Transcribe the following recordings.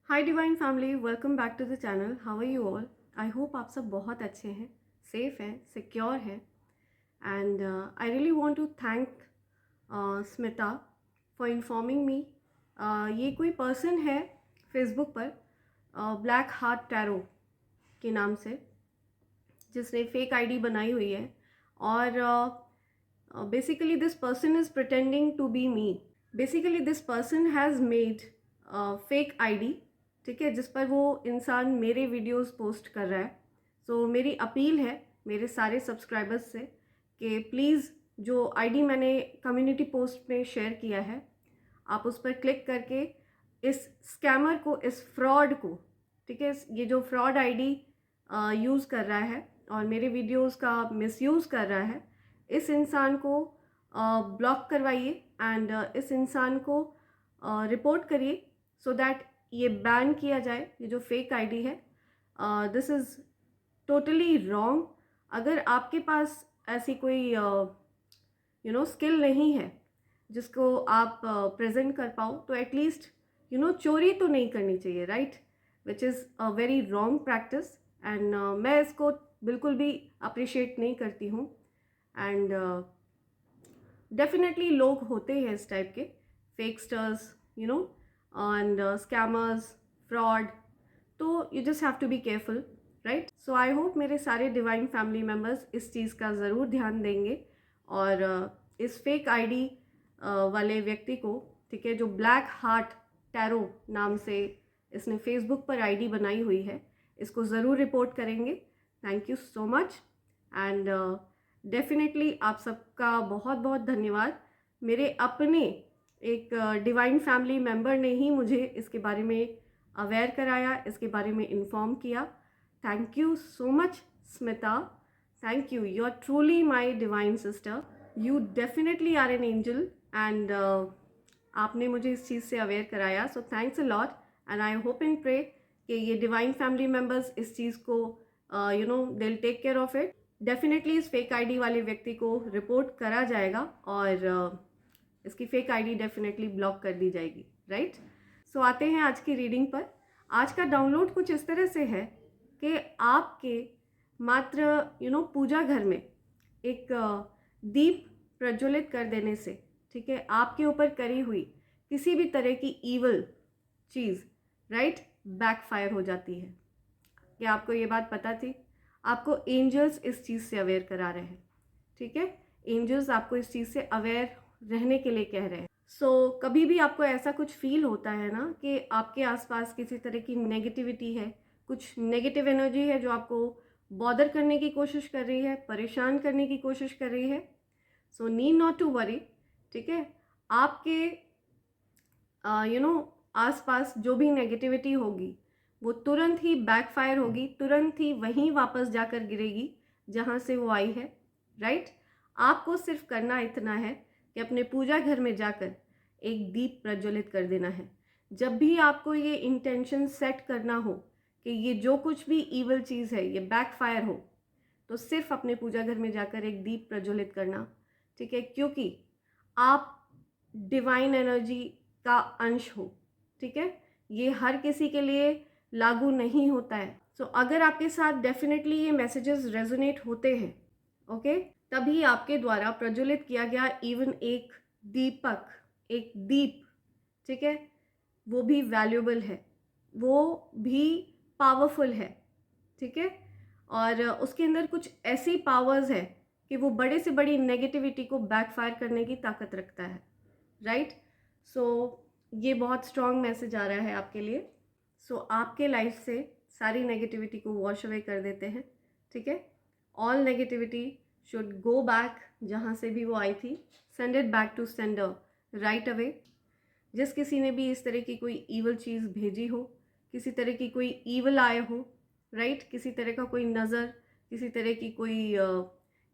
Hi divine family, welcome back to the channel. How are you all? I hope आप सब बहुत अच्छे हैं, सेफ हैं, सिक्योर हैं। And I really want to thank Smita for informing me. ये कोई पर्सन है फेसबुक पर ब्लैक हार्ट टैरो के नाम से, जिसने फेक आईडी बनाई हुई है। और basically this person is pretending to be me. Basically this person has made fake ID, ठीक है, जिस पर वो इंसान मेरे वीडियोस पोस्ट कर रहा है। सो मेरी अपील है मेरे सारे सब्सक्राइबर्स से कि प्लीज़ जो आईडी मैंने कम्युनिटी पोस्ट में शेयर किया है, आप उस पर क्लिक करके इस स्कैमर को, इस फ्रॉड को, ठीक है, ये जो फ्रॉड आईडी यूज़ कर रहा है और मेरे वीडियोस का मिसयूज़ कर रहा है, इस इंसान को ब्लॉक करवाइए एंड इस इंसान को रिपोर्ट करिए सो दैट ये बैन किया जाए, ये जो फेक आईडी है। This is totally wrong. अगर आपके पास ऐसी कोई स्किल नहीं है जिसको आप प्रेजेंट कर पाओ, तो एटलीस्ट चोरी तो नहीं करनी चाहिए, right? Which is a very wrong practice and मैं इसको बिल्कुल भी अप्रिशिएट नहीं करती हूँ। एंड डेफिनेटली लोग होते हैं इस टाइप के फेकस्टर्स, एंड स्कैमर्स, फ्रॉड। तो you just have to be careful, right? So I hope मेरे सारे डिवाइन फैमिली मेम्बर्स इस चीज़ का ज़रूर ध्यान देंगे और इस फेक आईडी वाले व्यक्ति को, ठीक है, जो ब्लैक हार्ट टैरो नाम से इसने फेसबुक पर आईडी बनाई हुई है, इसको ज़रूर रिपोर्ट करेंगे। Thank you so much and definitely आप सबका बहुत बहुत धन्यवाद। मेरे अपने एक डिवाइन फैमिली मेम्बर ने ही मुझे इसके बारे में अवेयर कराया, इसके बारे में इन्फॉर्म किया। Thank you so much Smita, thank you. You are truly my divine sister, you definitely are an angel and आपने मुझे इस चीज़ से अवेयर कराया। So thanks a lot and I hope and pray कि ये डिवाइन फैमिली मेम्बर्स इस चीज़ को they will take care of it. Definitely इस फेक आईडी वाले व्यक्ति को रिपोर्ट करा जाएगा और इसकी फेक आईडी डेफिनेटली ब्लॉक कर दी जाएगी, राइट? सो आते हैं आज की रीडिंग पर। आज का डाउनलोड कुछ इस तरह से है कि आपके मात्र पूजा घर में एक दीप प्रज्वलित कर देने से, ठीक है, आपके ऊपर करी हुई किसी भी तरह की ईवल चीज़, राइट, बैकफायर हो जाती है। क्या आपको ये बात पता थी? आपको एंजल्स इस चीज़ से अवेयर करा रहे हैं, ठीक है? एंजल्स आपको इस चीज़ से अवेयर रहने के लिए कह रहे हैं। सो कभी भी आपको ऐसा कुछ फील होता है ना कि आपके आसपास किसी तरह की नेगेटिविटी है, कुछ नेगेटिव एनर्जी है जो आपको बॉदर करने की कोशिश कर रही है, परेशान करने की कोशिश कर रही है, so need not to worry, ठीक है? आपके आसपास जो भी नेगेटिविटी होगी वो तुरंत ही बैकफायर होगी, तुरंत ही वहीं वापस जाकर गिरेगी जहाँ से वो आई है, राइट? आपको सिर्फ करना इतना है कि अपने पूजा घर में जाकर एक दीप प्रज्वलित कर देना है। जब भी आपको ये इंटेंशन सेट करना हो कि ये जो कुछ भी ईवल चीज़ है ये बैकफायर हो, तो सिर्फ अपने पूजा घर में जाकर एक दीप प्रज्वलित करना, ठीक है? क्योंकि आप डिवाइन एनर्जी का अंश हो, ठीक है? ये हर किसी के लिए लागू नहीं होता है। सो अगर आपके साथ डेफिनेटली ये मैसेजेस रेजोनेट होते हैं, ओके, तभी आपके द्वारा प्रज्वलित किया गया इवन एक दीपक, एक दीप, ठीक है, वो भी वैल्यूएबल है, वो भी पावरफुल है, ठीक है? और उसके अंदर कुछ ऐसी पावर्स है कि वो बड़े से बड़ी नेगेटिविटी को बैकफायर करने की ताकत रखता है, राइट? सो ये बहुत स्ट्रॉन्ग मैसेज आ रहा है आपके लिए। सो आपके लाइफ से सारी नेगेटिविटी को वॉश अवे कर देते हैं, ठीक है? All negativity should go back, जहाँ से भी वो आई थी, send it back to sender right away. जिस किसी ने भी इस तरह की कोई ईवल चीज़ भेजी हो, किसी तरह की कोई ईवल आए हो, राइट, किसी तरह का कोई नज़र, किसी तरह की कोई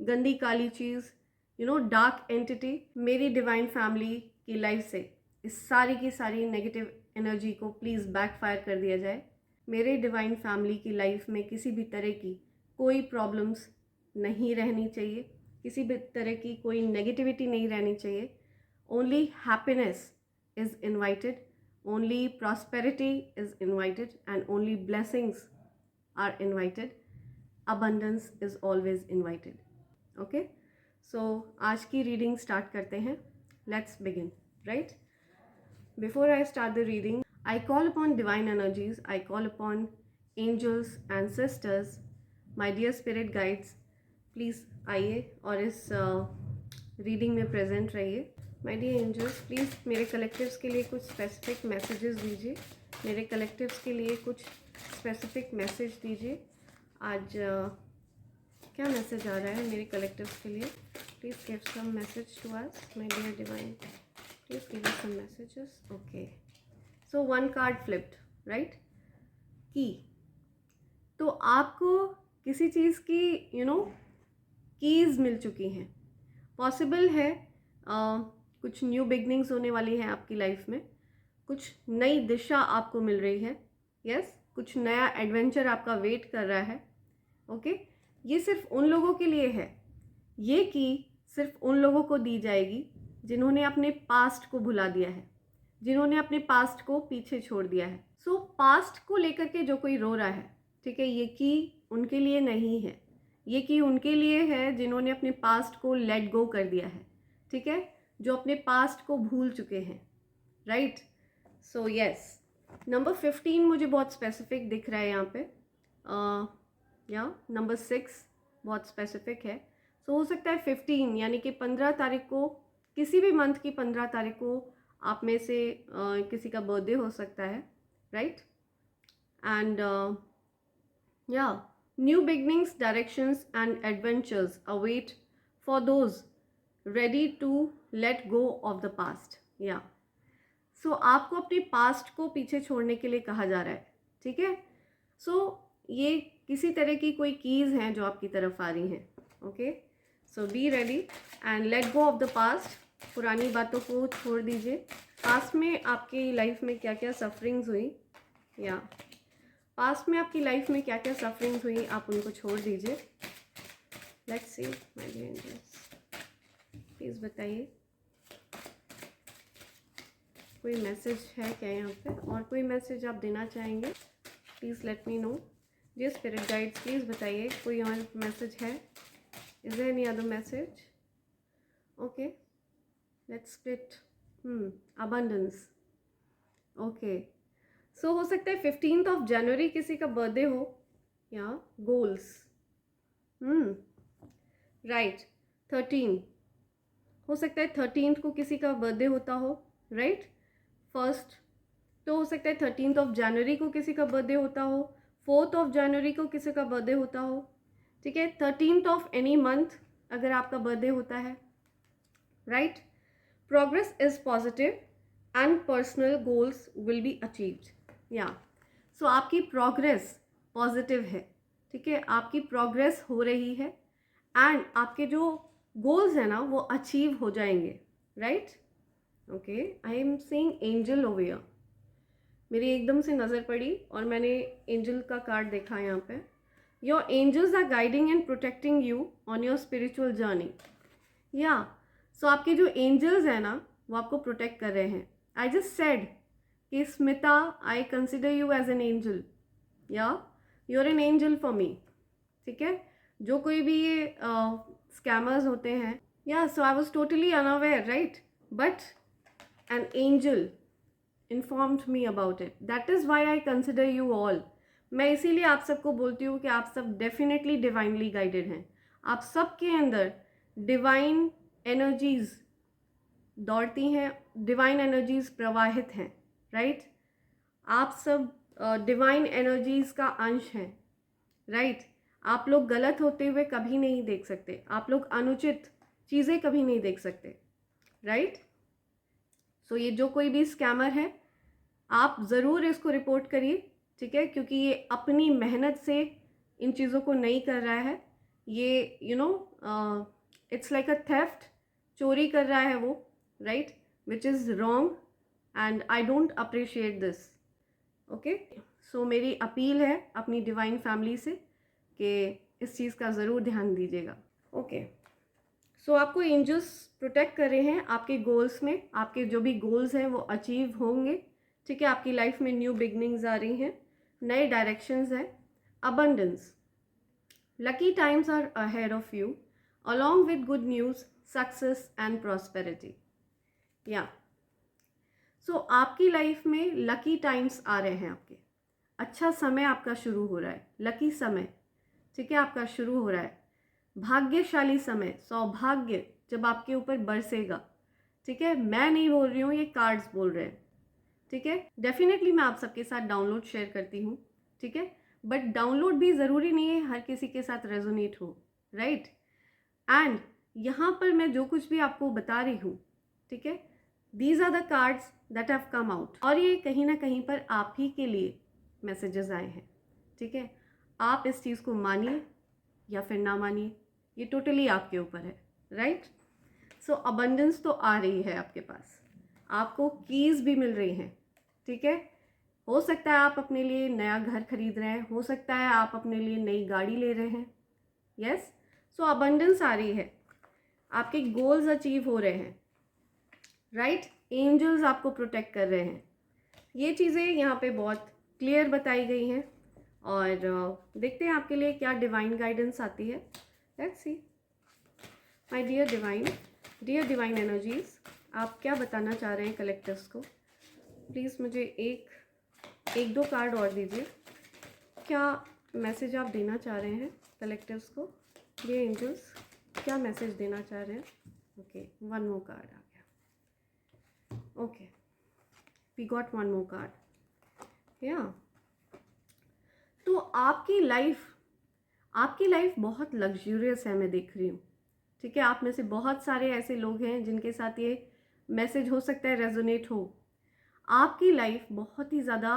गंदी काली चीज़, डार्क एंटिटी, मेरी डिवाइन फैमिली की लाइफ से इस सारी की सारी नेगेटिव एनर्जी को प्लीज़ बैकफायर कर दिया जाए। मेरे डिवाइन फैमिली की लाइफ में किसी भी तरह की कोई प्रॉब्लम्स नहीं रहनी चाहिए, किसी भी तरह की कोई नेगेटिविटी नहीं रहनी चाहिए। Only happiness is invited, only prosperity is invited and only blessings are invited. Abundance is always invited. Okay, so आज की reading start करते हैं. Let's begin, right? Before I start the reading, I call upon divine energies, I call upon angels, ancestors, my dear spirit guides. Please आइए और इस reading में present रहिए. My dear angels, please मेरे collectives के लिए कुछ स्पेसिफिक मैसेजेस दीजिए. मेरे कलेक्टिव्स के लिए कुछ स्पेसिफिक मैसेज दीजिए. आज क्या मैसेज आ रहा है मेरे कलेक्टिव्स के लिए? Please give some message to us, my dear divine. Please give us some messages. Okay, so one card flipped, right? की. तो आपको किसी चीज़ की कीज़ मिल चुकी हैं. पॉसिबल है कुछ न्यू बिगनिंग्स होने वाली है आपकी लाइफ में. कुछ नई दिशा आपको मिल रही है. यस, कुछ नया एडवेंचर आपका वेट कर रहा है. ओके, ये सिर्फ उन लोगों के लिए है. ये की सिर्फ उन लोगों को दी जाएगी जिन्होंने अपने पास्ट को भुला दिया है, जिन्होंने अपने पास्ट को पीछे छोड़ दिया है. सो पास्ट को लेकर के जो कोई रो रहा है, ठीक है, ये की उनके लिए नहीं है. ये की उनके लिए है जिन्होंने अपने पास्ट को लेट गो कर दिया है. ठीक है, जो अपने पास्ट को भूल चुके हैं. राइट? सो यस, नंबर 15 मुझे बहुत स्पेसिफिक दिख रहा है यहाँ पे. या नंबर 6 बहुत स्पेसिफिक है. सो हो सकता है 15 यानी कि 15 तारीख को, किसी भी मंथ की 15 तारीख को आप में से किसी का बर्थडे हो सकता है. राइट? एंड या new beginnings, directions and adventures await for those ready to let go of the past. Yeah. So आपको अपने पास्ट को पीछे छोड़ने के लिए कहा जा रहा है. ठीक है? So ये किसी तरह की कोई कीज़ हैं जो आपकी तरफ आ रही हैं. Okay, so be ready and let go of the past. पुरानी बातों को छोड़ दीजिए. पास्ट में आपकी लाइफ में क्या क्या सफरिंग्स हुई, या पास्ट में आपकी लाइफ में क्या क्या सफरिंग्स हुई, आप उनको छोड़ दीजिए. Let's see my dear angels, please बताइए कोई मैसेज है क्या यहाँ पे, और कोई मैसेज आप देना चाहेंगे? Please let me know. Dear spirit guides, please बताइए कोई और मैसेज है. Is there any other message? Okay, let's split. Abundance. Okay, so हो सकता है 15 जनवरी किसी का बर्थडे हो, या गोल्स. राइट. 13 हो सकता है 13 को किसी का बर्थडे होता हो. राइट? फर्स्ट तो हो सकता है 13 जनवरी को किसी का बर्थडे होता हो. 4 जनवरी को किसी का बर्थडे होता हो. ठीक है, 13 एनी मंथ अगर आपका बर्थडे होता है. Right? Progress is positive and personal goals will be achieved. या सो आपकी प्रोग्रेस पॉजिटिव है. ठीक है, आपकी प्रोग्रेस हो रही है एंड आपके जो गोल्स हैं ना वो अचीव हो जाएंगे. Right? Okay, I am seeing angel over here. मेरी एकदम से नज़र पड़ी और मैंने एंजल का कार्ड देखा यहाँ पे. Your angels are guiding and protecting you on your spiritual journey. या सो आपके जो एंजल्स हैं ना वो आपको प्रोटेक्ट कर रहे हैं. आई जस्ट सेड कि Smita, I consider you as an angel. या you are an angel for me. ठीक है, जो कोई भी ये स्कैमर्स होते हैं, या so I was totally unaware. Right? But an angel informed me about it. That is why I consider you all. मैं इसीलिए आप सबको बोलती हूँ कि आप सब डेफिनेटली डिवाइनली गाइडेड हैं. आप सबके अंदर डिवाइन एनर्जीज दौड़ती हैं, डिवाइन एनर्जीज प्रवाहित हैं. राइट? आप सब डिवाइन एनर्जीज का अंश हैं. राइट? आप लोग गलत होते हुए कभी नहीं देख सकते. आप लोग अनुचित चीज़ें कभी नहीं देख सकते. राइट? सो ये जो कोई भी स्कैमर है, आप ज़रूर इसको रिपोर्ट करिए. ठीक है, क्योंकि ये अपनी मेहनत से इन चीज़ों को नहीं कर रहा है. ये इट्स लाइक अ थेफ्ट. चोरी कर रहा है वो. Right? Which is wrong and I don't appreciate this. Okay, so मेरी अपील है अपनी डिवाइन फैमिली से कि इस चीज़ का ज़रूर ध्यान दीजिएगा. ओके, सो आपको एंजल्स प्रोटेक्ट कर रहे हैं आपके गोल्स में. आपके जो भी गोल्स हैं वो अचीव होंगे. ठीक है, आपकी लाइफ में न्यू बिगनिंग्स आ रही हैं, नए डायरेक्शंस हैं, abundance, lucky times are ahead of you along with good news, success and prosperity. या सो आपकी लाइफ में लकी टाइम्स आ रहे हैं, आपके अच्छा समय आपका शुरू हो रहा है, लकी समय, ठीक है, आपका शुरू हो रहा है, भाग्यशाली समय, सौभाग्य जब आपके ऊपर बरसेगा, ठीक है। मैं नहीं बोल रही हूँ, ये कार्ड्स बोल रहे हैं, ठीक है। डेफिनेटली मैं आप सबके साथ डाउनलोड शेयर करती हूँ, ठीक है, बट डाउनलोड भी ज़रूरी नहीं है हर किसी के साथ रेजोनेट हो, राइट। एंड यहाँ पर मैं जो कुछ भी आपको बता रही हूँ, ठीक है, these are the cards that have come out, और ये कहीं ना कहीं पर आप ही के लिए मैसेजेस आए हैं, ठीक है। आप इस चीज़ को मानिए या फिर ना मानिए, ये टोटली आपके ऊपर है, राइट। सो अबंडेंस तो आ रही है आपके पास, आपको कीज़ भी मिल रही हैं, ठीक है। हो सकता है आप अपने लिए नया घर खरीद रहे हैं, हो सकता है आप अपने लिए नई गाड़ी ले रहे हैं, यस। सो अबंडेंस आ रही है, आपके गोल्स अचीव हो रहे हैं, राइट। एंजल्स आपको प्रोटेक्ट कर रहे हैं, ये चीज़ें यहाँ पे बहुत क्लियर बताई गई हैं। और देखते हैं आपके लिए क्या डिवाइन गाइडेंस आती है। Let's see my dear divine energies, आप क्या बताना चाह रहे हैं कलेक्टर्स को। प्लीज़ मुझे एक दो कार्ड और दीजिए, क्या मैसेज आप देना चाह रहे हैं कलेक्टर्स को। डियर एंजल्स, क्या मैसेज देना चाह रहे हैं। ओके, वन मोर कार्ड आ गया। Okay, we got one more card. या तो आपकी लाइफ बहुत लग्जूरियस है, मैं देख रही हूँ, ठीक है। आप में से बहुत सारे ऐसे लोग हैं जिनके साथ ये मैसेज हो सकता है रेजोनेट हो। आपकी लाइफ बहुत ही ज़्यादा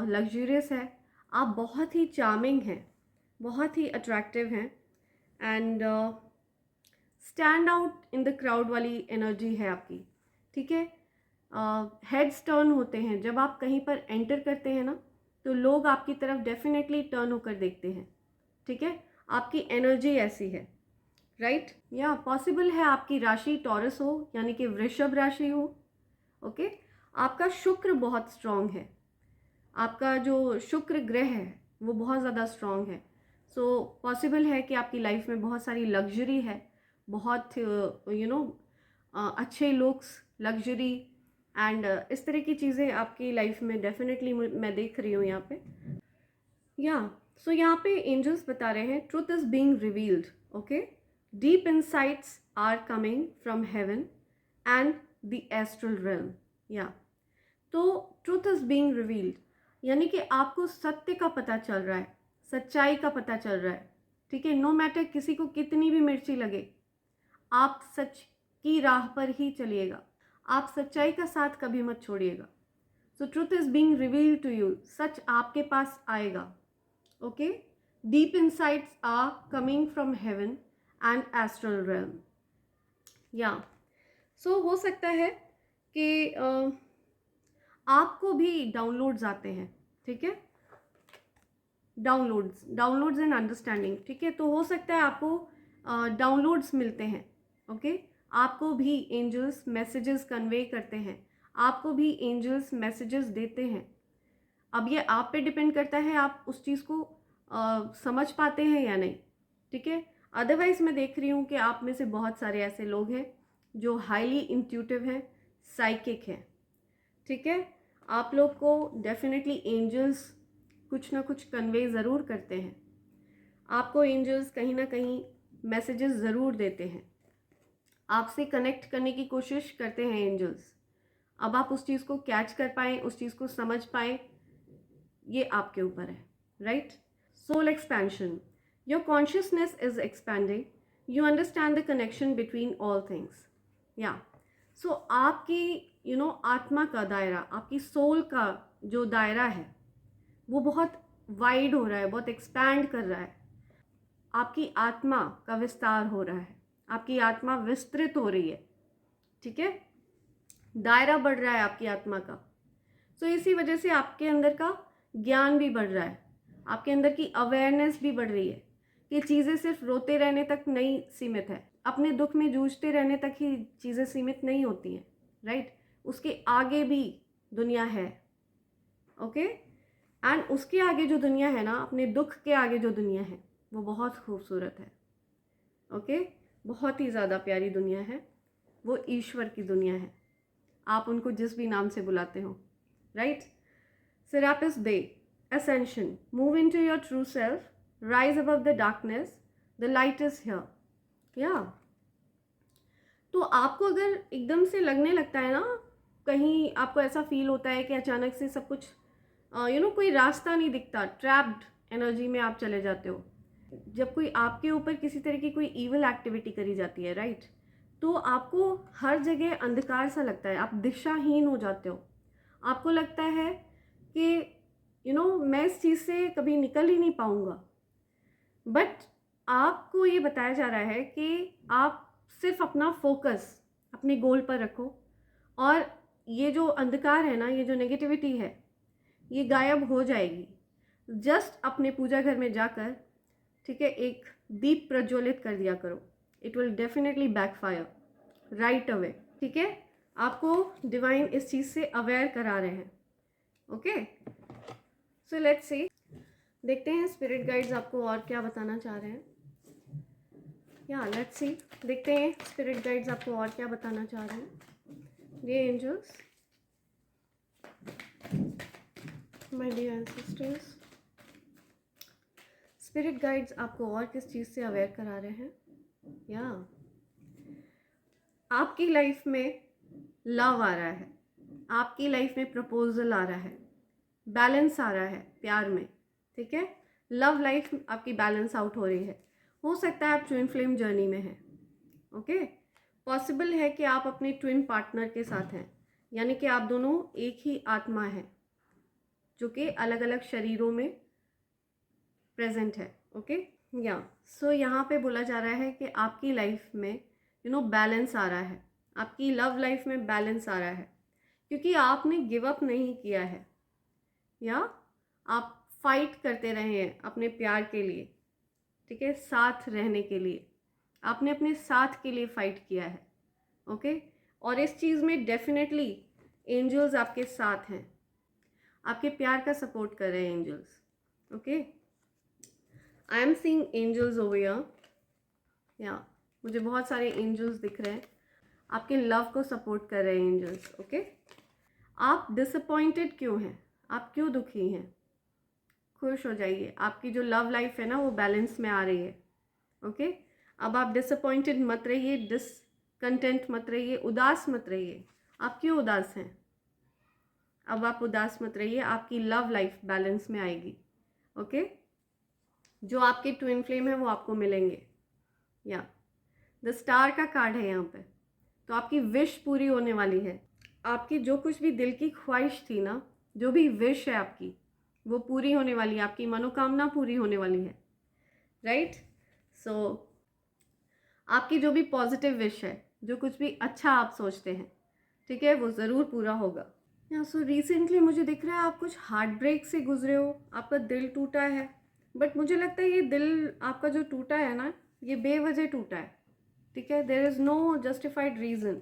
लग्जूरियस है, आप बहुत ही चार्मिंग हैं, बहुत ही अट्रैक्टिव हैं, and stand out in the crowd वाली एनर्जी है आपकी, ठीक है। हेड्स टर्न होते हैं जब आप कहीं पर एंटर करते हैं ना, तो लोग आपकी तरफ डेफिनेटली टर्न होकर देखते हैं, ठीक है। आपकी एनर्जी ऐसी है, राइट। या पॉसिबल है आपकी राशि टॉरस हो, यानी कि वृषभ राशि हो, ओके। आपका शुक्र बहुत स्ट्रांग है, आपका जो शुक्र ग्रह है वो बहुत ज़्यादा स्ट्रांग है। सो पॉसिबल है कि आपकी लाइफ में बहुत सारी लग्जरी है, बहुत अच्छे लुक्स, लग्जरी एंड इस तरह की चीज़ें आपकी लाइफ में डेफिनेटली मैं देख रही हूँ यहाँ पे। या सो यहाँ पे एंजल्स बता रहे हैं truth is being revealed, okay. Deep insights are coming from heaven and the astral realm. या तो ट्रुथ इज बीइंग रिवील्ड, यानी कि आपको सत्य का पता चल रहा है, सच्चाई का पता चल रहा है, ठीक है। नो मैटर किसी को कितनी भी मिर्ची लगे, आप सच की राह पर ही चलिएगा, आप सच्चाई का साथ कभी मत छोड़िएगा। So truth is being revealed to you, सच आपके पास आएगा, okay. Deep insights are coming from heaven and astral realm. या सो हो सकता है कि आपको भी डाउनलोड्स आते हैं, ठीक है, डाउनलोड्स एंड अंडरस्टैंडिंग, ठीक है। तो हो सकता है आपको डाउनलोड्स मिलते हैं, ओके। आपको भी एंजल्स मैसेजेस कन्वे करते हैं, आपको भी एंजल्स मैसेजेस देते हैं। अब ये आप पे डिपेंड करता है आप उस चीज़ को समझ पाते हैं या नहीं, ठीक है। अदरवाइज मैं देख रही हूँ कि आप में से बहुत सारे ऐसे लोग हैं जो हाईली इंट्यूटिव हैं, साइकिक हैं, ठीक है। आप लोग को डेफिनेटली एंजल्स कुछ ना कुछ कन्वे ज़रूर करते हैं, आपको एंजल्स कहीं ना कहीं मैसेजेस ज़रूर देते हैं, आपसे कनेक्ट करने की कोशिश करते हैं एंजल्स। अब आप उस चीज़ को कैच कर पाएँ, उस चीज़ को समझ पाएँ, ये आपके ऊपर है, right. Soul expansion, your consciousness is expanding, you understand the connection between all things. या सो आपकी आत्मा का दायरा, आपकी सोल का जो दायरा है वो बहुत वाइड हो रहा है, बहुत एक्सपैंड कर रहा है, आपकी आत्मा का विस्तार हो रहा है, आपकी आत्मा विस्तृत हो रही है, ठीक है। दायरा बढ़ रहा है आपकी आत्मा का। सो इसी वजह से आपके अंदर का ज्ञान भी बढ़ रहा है, आपके अंदर की अवेयरनेस भी बढ़ रही है कि चीज़ें सिर्फ रोते रहने तक नहीं सीमित है, अपने दुख में जूझते रहने तक ही चीज़ें सीमित नहीं होती हैं, राइट। उसके आगे भी दुनिया है, ओके। एंड उसके आगे जो दुनिया है ना, अपने दुख के आगे जो दुनिया है, वो बहुत खूबसूरत है, ओके। बहुत ही ज़्यादा प्यारी दुनिया है, वो ईश्वर की दुनिया है, आप उनको जिस भी नाम से बुलाते हो, right. Serapis Bay, Ascension, move into your true self, rise above the darkness, the light is here, yeah। तो आपको अगर एकदम से लगने लगता है ना, कहीं आपको ऐसा फील होता है कि अचानक से सब कुछ कोई रास्ता नहीं दिखता, ट्रैप्ड एनर्जी में आप चले जाते हो, जब कोई आपके ऊपर किसी तरह की कोई इविल एक्टिविटी करी जाती है, राइट, तो आपको हर जगह अंधकार सा लगता है, आप दिशाहीन हो जाते हो, आपको लगता है कि मैं इस चीज़ से कभी निकल ही नहीं पाऊँगा। बट आपको ये बताया जा रहा है कि आप सिर्फ अपना फोकस अपने गोल पर रखो, और ये जो अंधकार है ना, ये जो नेगेटिविटी है, ये गायब हो जाएगी। जस्ट अपने पूजा घर में जाकर, ठीक है, एक दीप प्रज्वलित कर दिया करो, it will definitely backfire right away, ठीक है। आपको डिवाइन इस चीज़ से अवेयर करा रहे हैं, ओके। सो लेट्स सी, देखते हैं स्पिरिट गाइड्स आपको और क्या बताना चाह रहे हैं। या लेट्स सी, देखते हैं स्पिरिट गाइड्स आपको और क्या बताना चाह रहे हैं। Dear angels, my dear ancestors, spirit guides आपको और किस चीज़ से अवेयर करा रहे हैं। या आपकी लाइफ में लव आ रहा है, आपकी लाइफ में प्रपोजल आ रहा है, बैलेंस आ रहा है प्यार में, ठीक है। लव लाइफ आपकी बैलेंस आउट हो रही है। हो सकता है आप ट्विन फ्लेम जर्नी में हैं, ओके। पॉसिबल है कि आप अपने ट्विन पार्टनर के साथ हैं, यानी कि आप दोनों एक ही आत्मा है जो कि अलग अलग शरीरों में प्रेजेंट है, ओके। या सो यहाँ पे बोला जा रहा है कि आपकी लाइफ में बैलेंस आ रहा है, आपकी लव लाइफ में बैलेंस आ रहा है, क्योंकि आपने गिव अप नहीं किया है, या आप फाइट करते रहे हैं अपने प्यार के लिए, ठीक है, साथ रहने के लिए, आपने अपने साथ के लिए फाइट किया है, ओके। और इस चीज़ में डेफिनेटली एंजल्स आपके साथ हैं, आपके प्यार का सपोर्ट कर रहे हैं angels, okay. I am seeing angels over here, या मुझे बहुत सारे एंजल्स दिख रहे हैं, आपके लव को सपोर्ट कर रहे हैं एंजल्स, ओके। आप डिसअपॉइंटेड क्यों हैं, आप क्यों दुखी हैं, खुश हो जाइए, आपकी जो लव लाइफ है ना, वो बैलेंस में आ रही है, ओके। अब आप डिसअपॉइंटेड मत रहिए, डिसकंटेंट मत रहिए, उदास मत रहिए। आप क्यों उदास हैं, अब आप उदास मत रहिए, आपकी लव लाइफ बैलेंस में आएगी, ओके। जो आपके ट्विन फ्लेम है वो आपको मिलेंगे। या द स्टार का कार्ड है यहाँ पे, तो आपकी विश पूरी होने वाली है, आपकी जो कुछ भी दिल की ख्वाहिश थी ना, जो भी विश है आपकी, वो पूरी होने वाली है, आपकी मनोकामना पूरी होने वाली है, राइट। सो आपकी जो भी पॉजिटिव विश है, जो कुछ भी अच्छा आप सोचते हैं, ठीक है, वो ज़रूर पूरा होगा। या सो रिसेंटली मुझे दिख रहा है आप कुछ हार्ट ब्रेक से गुजरे हो, आपका दिल टूटा है, बट मुझे लगता है ये दिल आपका जो टूटा है ना, ये बेवजह टूटा है, ठीक है, there is no justified reason,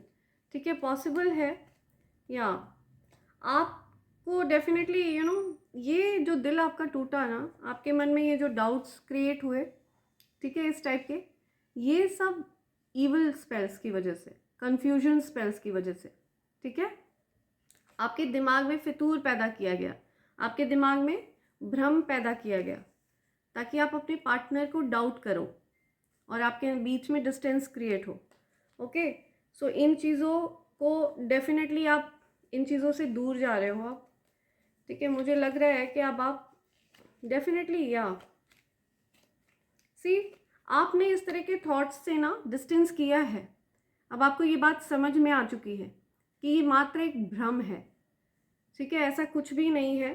ठीक है। पॉसिबल है, या आपको डेफिनेटली ये जो दिल आपका टूटा ना, आपके मन में ये जो डाउट्स क्रिएट हुए, ठीक है, इस टाइप के, ये सब इविल स्पेल्स की वजह से, कंफ्यूजन स्पेल्स की वजह से, ठीक है। आपके दिमाग में फितूर पैदा किया गया, आपके दिमाग में भ्रम पैदा किया गया, ताकि आप अपने पार्टनर को डाउट करो और आपके बीच में डिस्टेंस क्रिएट हो, ओके। सो इन चीज़ों को डेफिनेटली आप इन चीज़ों से दूर जा रहे हो आप, ठीक है। मुझे लग रहा है कि अब आप डेफिनेटली, या सी, आपने इस तरह के थॉट्स से ना डिस्टेंस किया है, अब आपको ये बात समझ में आ चुकी है कि ये मात्र एक भ्रम है, ठीक है, ऐसा कुछ भी नहीं है।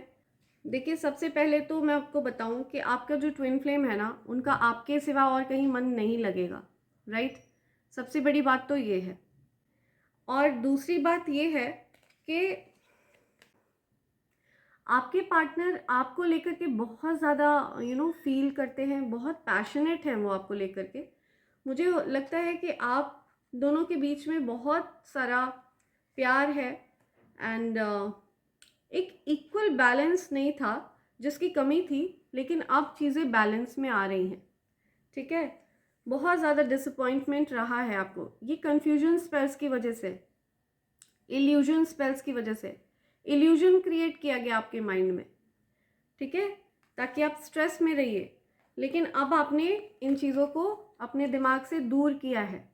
देखिए, सबसे पहले तो मैं आपको बताऊं कि आपका जो ट्विन फ्लेम है ना, उनका आपके सिवा और कहीं मन नहीं लगेगा, राइट। सबसे बड़ी बात तो ये है, और दूसरी बात ये है कि आपके पार्टनर आपको लेकर के बहुत ज़्यादा फील करते हैं, बहुत पैशनेट हैं वो आपको लेकर के। मुझे लगता है कि आप दोनों के बीच में बहुत सारा प्यार है, एंड एक इक्वल बैलेंस नहीं था, जिसकी कमी थी, लेकिन अब चीज़ें बैलेंस में आ रही हैं, ठीक है। बहुत ज़्यादा डिसअपॉइंटमेंट रहा है आपको, ये कन्फ्यूजन स्पेल्स की वजह से, इल्यूजन स्पेल्स की वजह से, इल्यूजन क्रिएट किया गया आपके माइंड में, ठीक है, ताकि आप स्ट्रेस में रहिए। लेकिन अब आपने इन चीज़ों को अपने दिमाग से दूर किया है,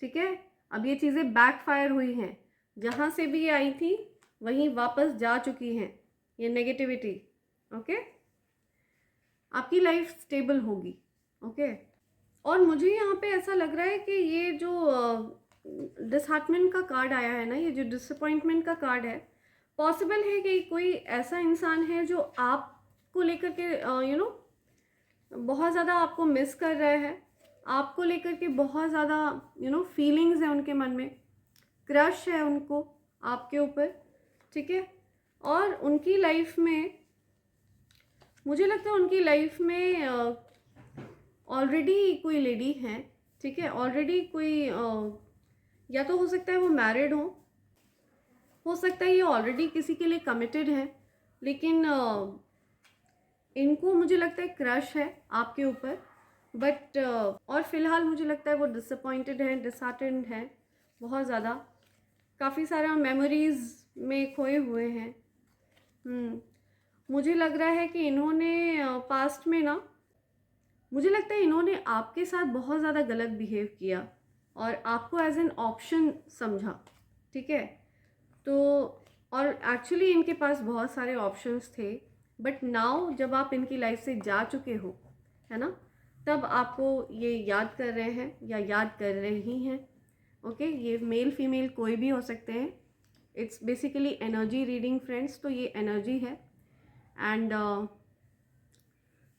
ठीक है। अब ये चीज़ें बैकफायर हुई हैं, जहाँ से भी ये आई थी वहीं वापस जा चुकी हैं ये नेगेटिविटी, ओके। आपकी लाइफ स्टेबल होगी, ओके। और मुझे यहाँ पे ऐसा लग रहा है कि ये जो डिसहार्टमेंट का कार्ड आया है ना, ये जो डिसअपॉइंटमेंट का कार्ड है, पॉसिबल है कि कोई ऐसा इंसान है जो आपको लेकर के बहुत ज़्यादा आपको मिस कर रहा है, आपको लेकर के बहुत ज़्यादा फीलिंग्स हैं उनके मन में, क्रश है उनको आपके ऊपर, ठीक है। और उनकी लाइफ में, मुझे लगता है उनकी लाइफ में ऑलरेडी कोई लेडी है, ठीक है, ऑलरेडी कोई या तो हो सकता है वो मैरिड हो सकता है ये ऑलरेडी किसी के लिए कमिटेड है, लेकिन इनको मुझे लगता है क्रश है आपके ऊपर, बट और फिलहाल मुझे लगता है वो डिसअपॉइंटेड है, डिसहार्टेंड है बहुत ज़्यादा, काफ़ी सारा मेमोरीज़ में खोए हुए हैं। मुझे लग रहा है कि इन्होंने पास्ट में ना, मुझे लगता है इन्होंने आपके साथ बहुत ज़्यादा गलत बिहेव किया और आपको एज एन ऑप्शन समझा, ठीक है। तो और एक्चुअली इनके पास बहुत सारे ऑप्शंस थे, बट नाउ जब आप इनकी लाइफ से जा चुके हो, है ना, तब आपको ये याद कर रहे हैं या याद कर रही हैं, ओके। ये मेल फीमेल कोई भी हो सकते हैं, it's basically energy reading friends, तो ये एनर्जी है। एंड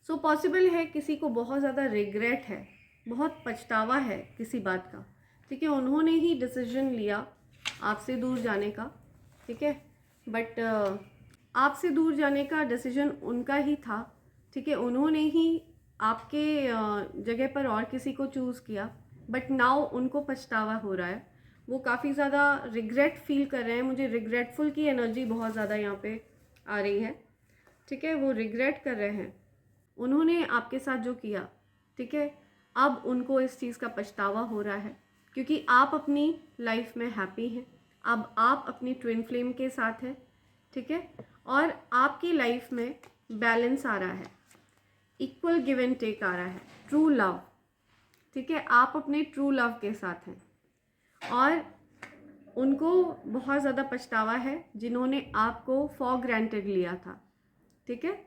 सो पॉसिबल है किसी को बहुत ज़्यादा रिग्रेट है, बहुत पछतावा है किसी बात का, ठीक है। उन्होंने ही डिसीजन लिया आपसे दूर जाने का, ठीक है, बट आपसे दूर जाने का डिसीजन उनका ही था, ठीक है। उन्होंने ही आपके जगह पर और किसी को चूज़ किया, बट नाउ उनको पछतावा हो रहा है, वो काफ़ी ज़्यादा रिग्रेट फील कर रहे हैं। मुझे रिग्रेटफुल की एनर्जी बहुत ज़्यादा यहाँ पे आ रही है, ठीक है। वो रिग्रेट कर रहे हैं उन्होंने आपके साथ जो किया, ठीक है। अब उनको इस चीज़ का पछतावा हो रहा है, क्योंकि आप अपनी लाइफ में हैप्पी हैं, अब आप अपनी ट्विन फ्लेम के साथ हैं, ठीक है। और आपकी लाइफ में बैलेंस आ रहा है, इक्वल गिव एंड टेक आ रहा है, ट्रू लव, ठीक है। आप अपने ट्रू लव के साथ हैं और उनको बहुत ज़्यादा पछतावा है जिन्होंने आपको फॉर ग्रांटेड लिया था, ठीक है।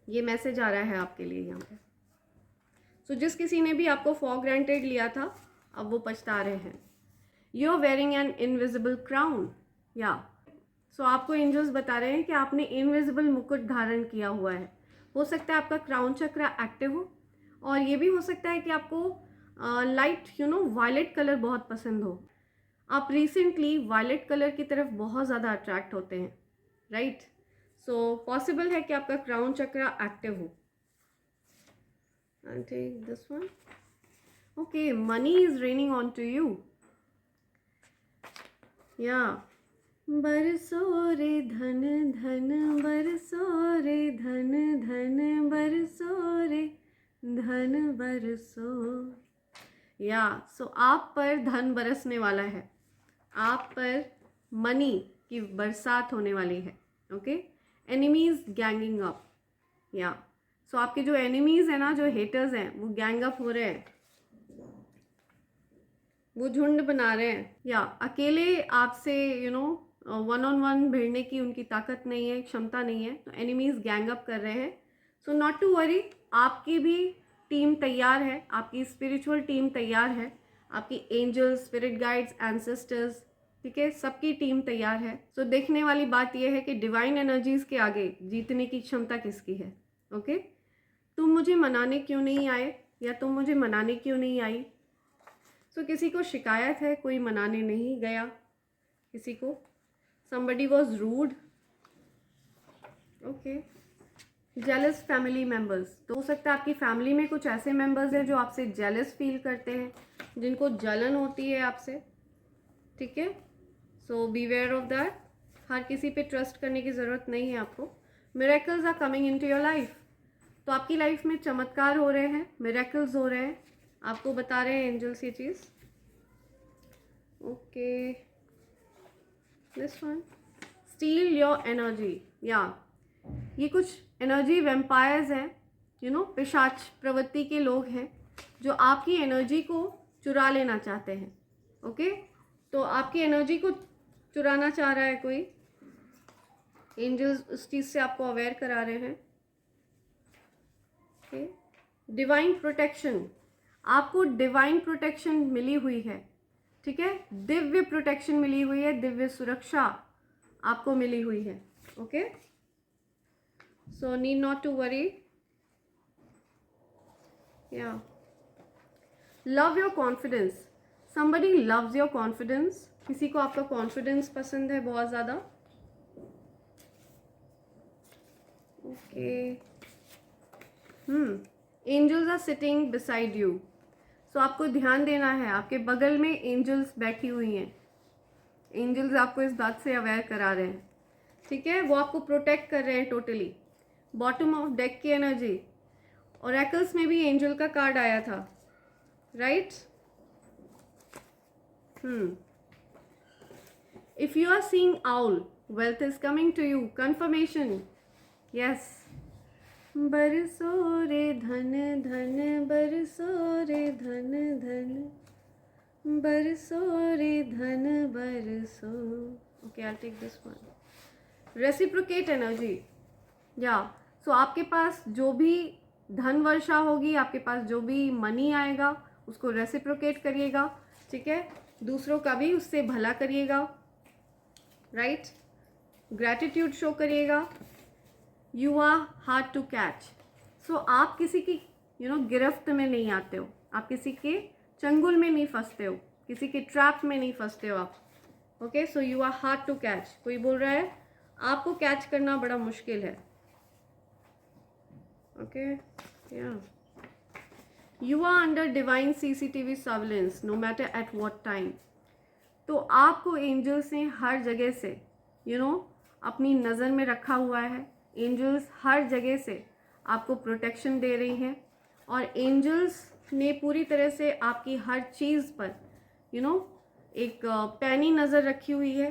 ये मैसेज आ रहा है आपके लिए यहाँ पे। सो जिस किसी ने भी आपको फॉर ग्रांटेड लिया था, अब वो पछता रहे हैं। You are wearing an invisible crown, या सो आपको एंजल्स बता रहे हैं कि आपने इनविजिबल मुकुट धारण किया हुआ है। हो सकता है आपका क्राउन चक्र एक्टिव हो, और ये भी हो सकता है कि आपको लाइट वायलेट कलर बहुत पसंद हो। आप रिसेंटली वायलेट कलर की तरफ बहुत ज़्यादा अट्रैक्ट होते हैं, राइट। सो पॉसिबल है कि आपका क्राउन चक्र एक्टिव हो। I'll take this one. Okay, money is raining onto you. Yeah. बरसो रे धन धन, बरसो रे धन धन, बरसो रे धन बरसो। या सो आप पर धन बरसने वाला है, आप पर मनी की बरसात होने वाली है, ओके। एनिमीज गैंगिंग अप, या सो आपके जो एनिमीज़ हैं ना, जो हेटर्स हैं, वो गैंग अप हो रहे हैं, वो झुंड बना रहे हैं, या अकेले आपसे वन ऑन वन भिड़ने की उनकी ताकत नहीं है, क्षमता नहीं है, तो एनिमीज़ गैंग अप कर रहे हैं। सो नॉट टू वरी, आपकी भी टीम तैयार है, आपकी स्पिरिचुअल टीम तैयार है, आपकी एंजल्स, स्पिरिट गाइड्स, एंसेस्टर्स, ठीक है, सबकी टीम तैयार है। सो देखने वाली बात यह है कि डिवाइन एनर्जीज़ के आगे जीतने की क्षमता किसकी है, ओके। तुम मुझे मनाने क्यों नहीं आए, या तुम मुझे मनाने क्यों नहीं आई। सो किसी को शिकायत है, कोई मनाने नहीं गया किसी को, somebody was rude, okay. Jealous family members, तो हो सकता है आपकी फैमिली में कुछ ऐसे मेम्बर्स हैं जो आपसे जेलस फील करते हैं, जिनको जलन होती है आपसे, ठीक है। So beware of that. हर किसी पे ट्रस्ट करने की ज़रूरत नहीं है आपको. Miracles are coming into your life. तो आपकी लाइफ में चमत्कार हो रहे हैं, मिरेकल्स हो रहे हैं, आपको बता रहे हैं एंजल्स ये चीज़. Okay, this one, steal your energy. या ये कुछ एनर्जी वेम्पायर्स हैं, पिशाच प्रवृत्ति के लोग हैं जो आपकी एनर्जी को चुरा लेना चाहते हैं. ओके, तो आपकी एनर्जी को चुराना चाह रहा है कोई. एंजल्स उस चीज़ से आपको अवेयर करा रहे हैं. ओके, डिवाइन प्रोटेक्शन, आपको डिवाइन प्रोटेक्शन मिली हुई है. ठीक है, दिव्य प्रोटेक्शन मिली हुई है, दिव्य सुरक्षा आपको मिली हुई है. Okay, so need not to worry. या love your confidence. Somebody loves your confidence. किसी को आपका कॉन्फिडेंस पसंद है बहुत ज़्यादा. ओके, angels are sitting beside you. So आपको ध्यान देना है, आपके बगल में एंजल्स बैठी हुई हैं. एंजल्स आपको इस बात से अवेयर करा रहे हैं. ठीक है, वो आपको प्रोटेक्ट कर रहे हैं टोटली. बॉटम ऑफ डेक की एनर्जी. ओरेकल्स में भी एंजल का कार्ड आया था, right. If you are seeing owl, wealth is coming to you. Confirmation. Yes, बरसो रे धन धन, बरसो रे धन धन, बरसो रे धन बरसो. Okay, I take this one. Reciprocate energy. या सो आपके पास जो भी धन वर्षा होगी, आपके पास जो भी मनी आएगा, उसको रेसिप्रोकेट करिएगा. ठीक है, दूसरों का भी उससे भला करिएगा. राइट, ग्रैटिट्यूड शो करिएगा. You are hard to catch. So आप किसी की गिरफ्त में नहीं आते हो, आप किसी के चंगुल में नहीं फंसते हो, किसी के ट्रैप में नहीं फंसते हो आप. Okay, so you are hard to catch. कोई बोल रहा है आपको कैच करना बड़ा मुश्किल है. ओके, या you are under divine CCTV surveillance no matter at what time. तो आपको एंजल्स ने हर जगह से अपनी नज़र में रखा हुआ है. एंजल्स हर जगह से आपको प्रोटेक्शन दे रही हैं, और एंजल्स ने पूरी तरह से आपकी हर चीज़ पर एक पैनी नज़र रखी हुई है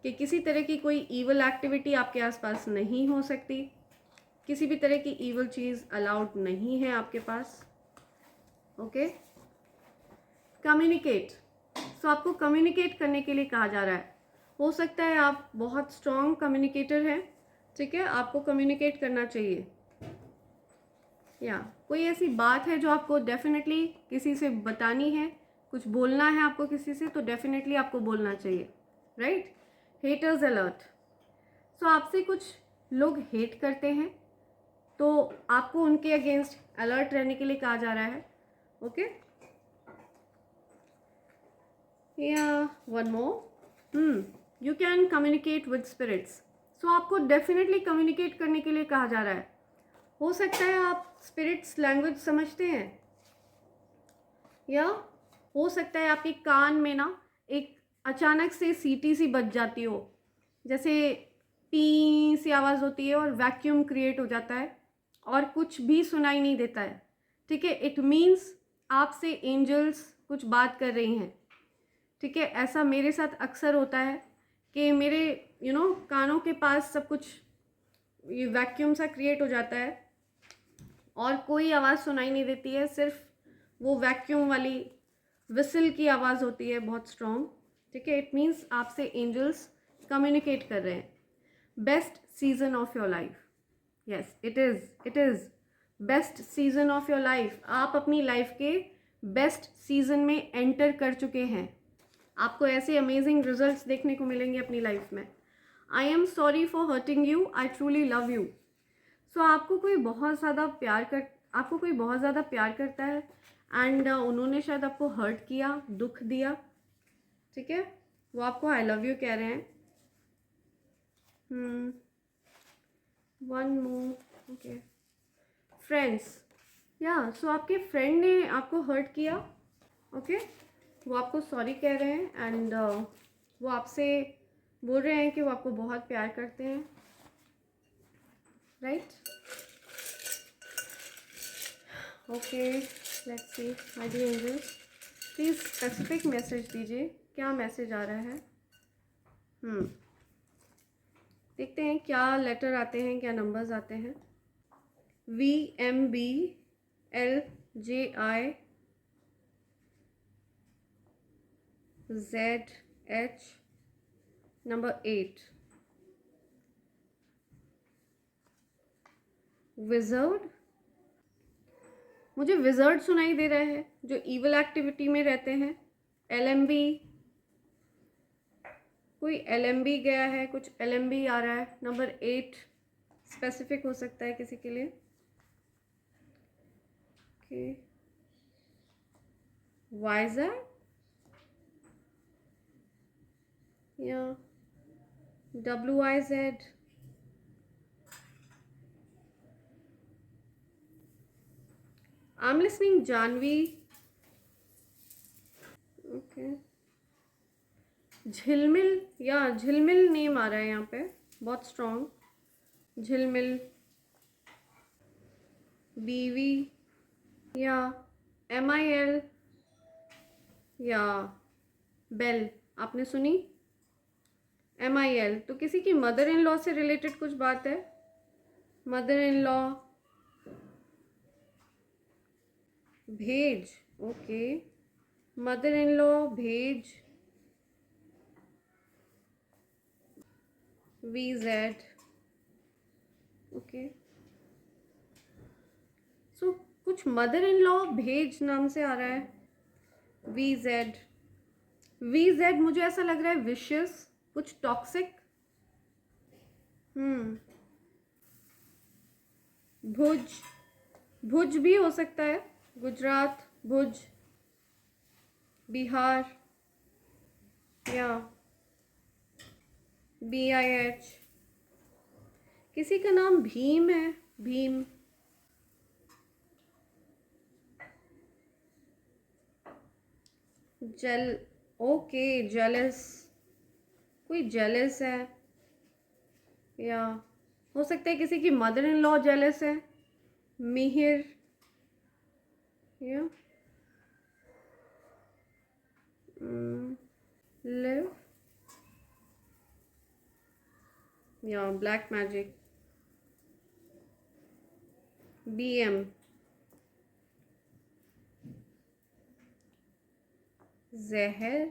कि किसी तरह की कोई ईवल एक्टिविटी आपके आसपास नहीं हो सकती. किसी भी तरह की ईवल चीज़ अलाउड नहीं है आपके पास. Okay, communicate. सो आपको कम्युनिकेट करने के लिए कहा जा रहा है. हो सकता है आप बहुत स्ट्रॉन्ग कम्युनिकेटर हैं. ठीक है, आपको कम्युनिकेट करना चाहिए. या कोई ऐसी बात है जो आपको डेफिनेटली किसी से बतानी है, कुछ बोलना है आपको किसी से, तो डेफिनेटली आपको बोलना चाहिए. Right, haters alert. सो आपसे कुछ लोग हेट करते हैं, तो आपको उनके अगेंस्ट अलर्ट रहने के लिए कहा जा रहा है. ओके, या one more, you can communicate with spirits. So आपको डेफिनेटली कम्युनिकेट करने के लिए कहा जा रहा है. हो सकता है आप स्पिरिट्स लैंग्वेज समझते हैं, या हो सकता है आपके कान में एक अचानक से सीटी सी बज जाती हो, जैसे पी सी आवाज़ होती है और वैक्यूम क्रिएट हो जाता है और कुछ भी सुनाई नहीं देता है. ठीक है, इट मीन्स आपसे एंजल्स कुछ बात कर रही हैं. ठीक है, ऐसा मेरे साथ अक्सर होता है कि मेरे कानों के पास सब कुछ ये वैक्यूम सा क्रिएट हो जाता है और कोई आवाज़ सुनाई नहीं देती है, सिर्फ वो वैक्यूम वाली विसल की आवाज़ होती है बहुत स्ट्रॉन्ग. ठीक है, इट मीन्स आपसे एंजल्स कम्युनिकेट कर रहे हैं. Best season of your life. Yes, it is best season of your life. आप अपनी लाइफ के बेस्ट सीजन में एंटर कर चुके हैं. आपको ऐसे अमेजिंग रिजल्ट्स देखने को मिलेंगे अपनी लाइफ में. I am sorry for hurting you, I truly love you. So आपको कोई बहुत ज़्यादा प्यार करता है एंड उन्होंने शायद आपको हर्ट किया, दुख दिया. ठीक है, वो आपको आई लव यू कह रहे हैं. One more. Okay, friends. या सो आपके फ्रेंड ने आपको हर्ट किया. ओके, वो आपको सॉरी कह रहे हैं एंड वो आपसे बोल रहे हैं कि वो आपको बहुत प्यार करते हैं, right? Okay, let's see my dear angels, please specific message दीजिए, क्या मैसेज आ रहा है। देखते हैं क्या लेटर आते हैं, क्या नंबर्स आते हैं। VMBLJI ZH number 8, wizard. मुझे विजर्ड सुनाई दे रहा है, जो इवल एक्टिविटी में रहते हैं। LMB, कोई LMB गया है, कुछ LMB आ रहा है। नंबर 8 स्पेसिफिक हो सकता है किसी के लिए। ओके, वाइजर या WIZ, I'm listening Janvi. Okay, Jhilmil या झिलमिल नेम आ रहा है यहाँ पे, बहुत स्ट्रॉन्ग। झिलमिल, BV या MIL या बेल। आपने सुनी MIL, तो किसी की मदर इन लॉ से रिलेटेड कुछ बात है। मदर इन लॉ, भेज, ओके, मदर इन लॉ भेज, VZ, ओके। सो कुछ मदर इन लॉ भेज नाम से आ रहा है। VZ मुझे ऐसा लग रहा है विशियस, कुछ टॉक्सिक। भुज भी हो सकता है, गुजरात, भुज, बिहार या BIH। किसी का नाम भीम है, भीम। ओके, जेलस, कोई जेलस है, या हो सकता है किसी की मदर इन लॉ जेलस है। मिहिर या लिव या ब्लैक मैजिक। BM, जहर,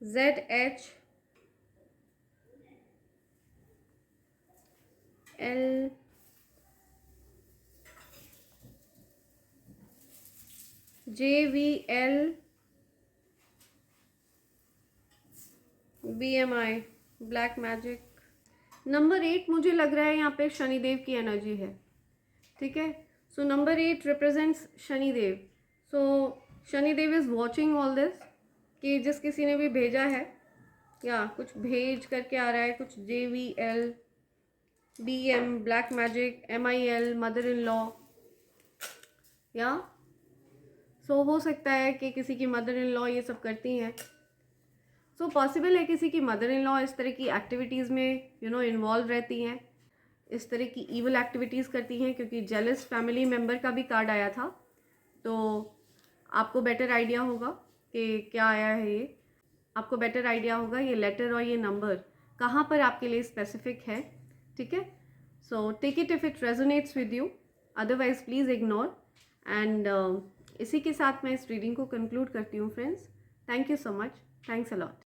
ZH L JVL BMI, black magic. Number 8 मुझे लग रहा है यहाँ पे शनिदेव की एनर्जी है, ठीक है। So number 8 represents Shanidev. So Shanidev is watching all this, कि जिस किसी ने भी भेजा है या कुछ भेज करके आ रहा है, कुछ JVL BM, black magic, MIL, mother in law, या सो हो सकता है कि किसी की मदर इन लॉ ये सब करती हैं। सो पॉसिबल है किसी की मदर इन लॉ इस तरह की एक्टिविटीज़ में इन्वॉल्व रहती हैं, इस तरह की ईवल एक्टिविटीज़ करती हैं, क्योंकि जेलस फैमिली मेम्बर का भी कार्ड आया था। तो आपको बेटर आइडिया होगा कि क्या आया है ये, आपको बेटर आइडिया होगा ये लेटर और ये नंबर कहाँ पर आपके लिए स्पेसिफिक है, ठीक है। So take it if it resonates with you, otherwise please ignore. And इसी के साथ मैं इस रीडिंग को कंक्लूड करती हूँ friends. Thank you so much, thanks a lot.